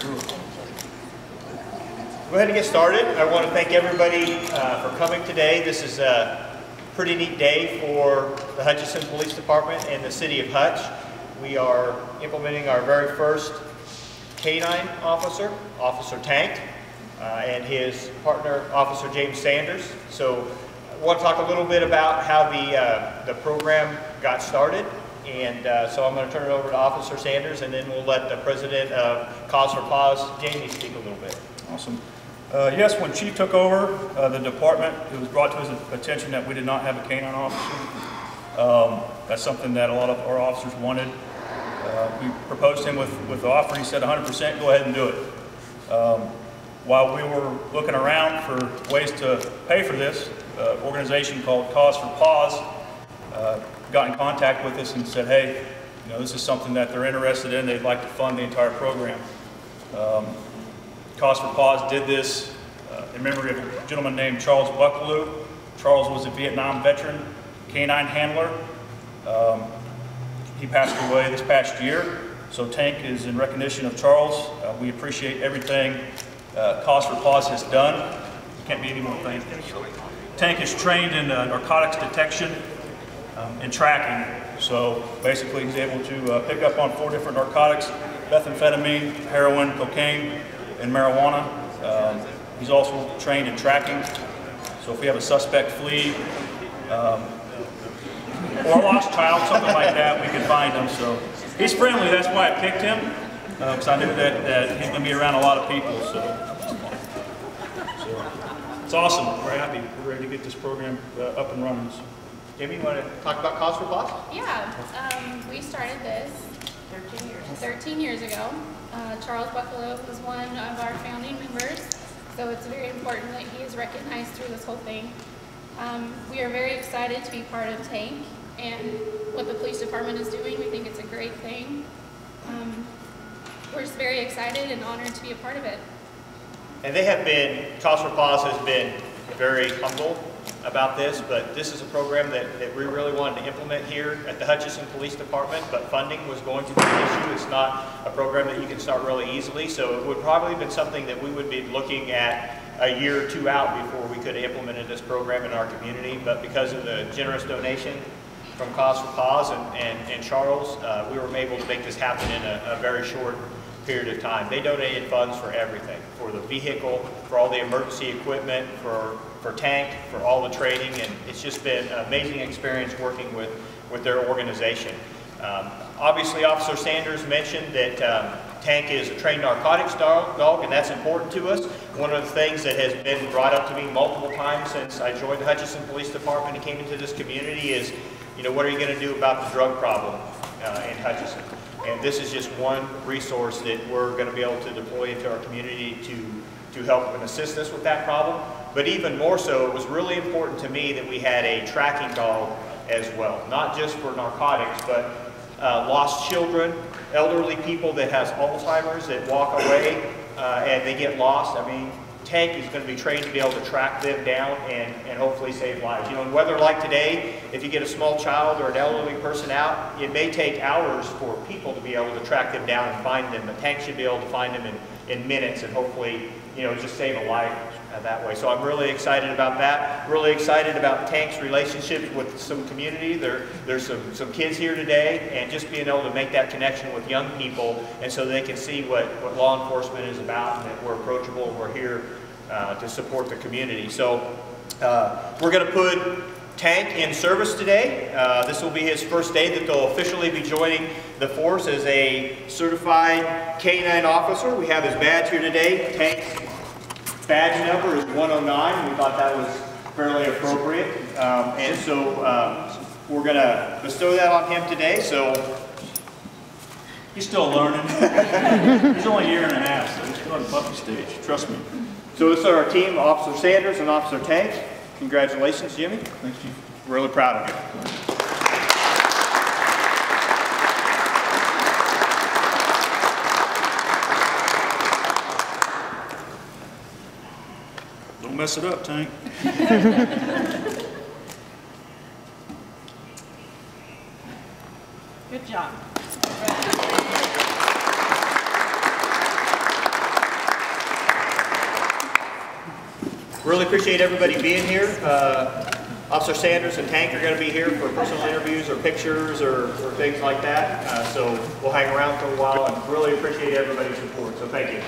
Go ahead and get started. I want to thank everybody for coming today. This is a pretty neat day for the Hutchinson Police Department and the City of Hutch. We are implementing our very first canine officer, Officer Tank, and his partner, Officer James Sanders. So I want to talk a little bit about how the program got started. And so I'm going to turn it over to Officer Sanders, and then we'll let the president of Cause for Pause, Jamie, speak a little bit. Awesome. Yes, when Chief took over the department, it was brought to his attention that we did not have a canine officer. That's something that a lot of our officers wanted. We proposed him with the offer. He said 100%, go ahead and do it. While we were looking around for ways to pay for this, an organization called Cause for Pause got in contact with us and said, hey, you know, this is something that they're interested in. They'd like to fund the entire program. Cause for Pause did this in memory of a gentleman named Charles Buckaloo. Charles was a Vietnam veteran, canine handler. He passed away this past year, so Tank is in recognition of Charles. We appreciate everything Cause for Pause has done. Can't be any more thankful. So, Tank is trained in narcotics detection and tracking. So basically he's able to pick up on 4 different narcotics: methamphetamine, heroin, cocaine, and marijuana. He's also trained in tracking. So if we have a suspect flee, or a lost child, something like that, we can find him. So he's friendly, that's why I picked him, because I knew that he's going to be around a lot of people. So it's awesome. We're happy. We're ready to get this program up and running. So. Jamie, you want to talk about Cause for Pause? Yeah, we started this 13 years ago. Charles Buckaloo was one of our founding members, so it's very important that he is recognized through this whole thing. We are very excited to be part of Tank and what the police department is doing. We think it's a great thing. We're just very excited and honored to be a part of it. And they have been, Cause for Pause has been very humble about this, but this is a program that we really wanted to implement here at the Hutchinson Police Department, but funding was going to be an issue. It's not a program that you can start really easily, so it would probably have been something that we would be looking at a year or 2 out before we could have implemented this program in our community. But because of the generous donation from Cause for Pause and Charles, we were able to make this happen in a very short period of time. They donated funds for everything, for the vehicle, for all the emergency equipment, for Tank, for all the training, and it's just been an amazing experience working with their organization. Obviously, Officer Sanders mentioned that Tank is a trained narcotics dog, and that's important to us. One of the things that has been brought up to me multiple times since I joined the Hutchinson Police Department and came into this community is, you know, what are you going to do about the drug problem in Hutchinson? And this is just one resource that we're going to be able to deploy into our community to help and assist us with that problem. But even more so, it was really important to me that we had a tracking dog as well, not just for narcotics, but lost children, elderly people that has Alzheimer's that walk away and they get lost. I mean, Tank is going to be trained to be able to track them down and hopefully save lives. You know, in weather like today, if you get a small child or an elderly person out, it may take hours for people to be able to track them down and find them. But Tank should be able to find them in minutes and hopefully, you know, just save a life that way. So I'm really excited about that. Really excited about Tank's relationship with some community. There's some kids here today, and just being able to make that connection with young people, and so they can see what law enforcement is about, and that we're approachable, and we're here to support the community. So we're going to put Tank in service today. This will be his first day that they'll officially be joining the force as a certified canine officer. We have his badge here today. Tank's badge number is 109. We thought that was fairly appropriate. And so we're going to bestow that on him today. So he's still learning. He's only a year and a half, so he's still on the puppy stage. Trust me. So this is our team, Officer Sanders and Officer Tank. Congratulations, Jimmy. Thank you. Really proud of you. Don't mess it up, Tank. Good job. Really appreciate everybody being here. Officer Sanders and Tank are going to be here for personal interviews or pictures or things like that. So we'll hang around for a while and really appreciate everybody's support. So thank you.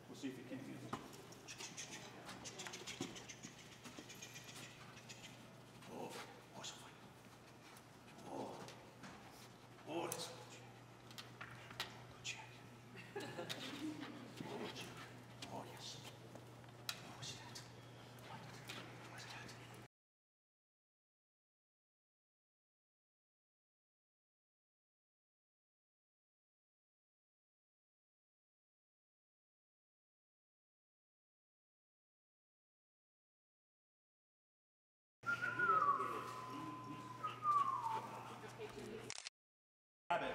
We'll see if you can use it. Oh, so funny. Oh, that's good. Good check. Oh, yes. What's that? What's that?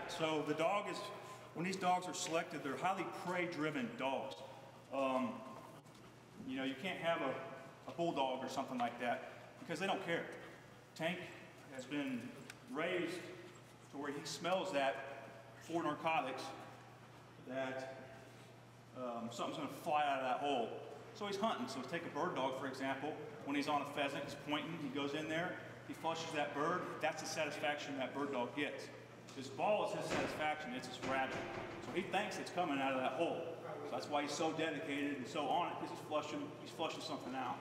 So the dog is, when these dogs are selected, they're highly prey-driven dogs. You know, you can't have a bulldog or something like that because they don't care. Tank has been raised to where he smells that for narcotics, that something's going to fly out of that hole. So he's hunting. So take a bird dog, for example. When he's on a pheasant, he's pointing, he goes in there, he flushes that bird. That's the satisfaction that bird dog gets. His ball is his satisfaction, it's his rabbit. So he thinks it's coming out of that hole. So that's why he's so dedicated and so on it, because he's flushing something out.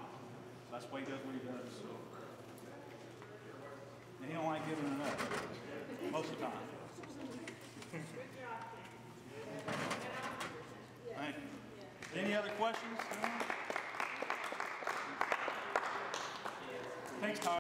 So that's why he does what he does. So. And he don't like giving it up, most of the time. Thank you. Any other questions? Thanks, Todd.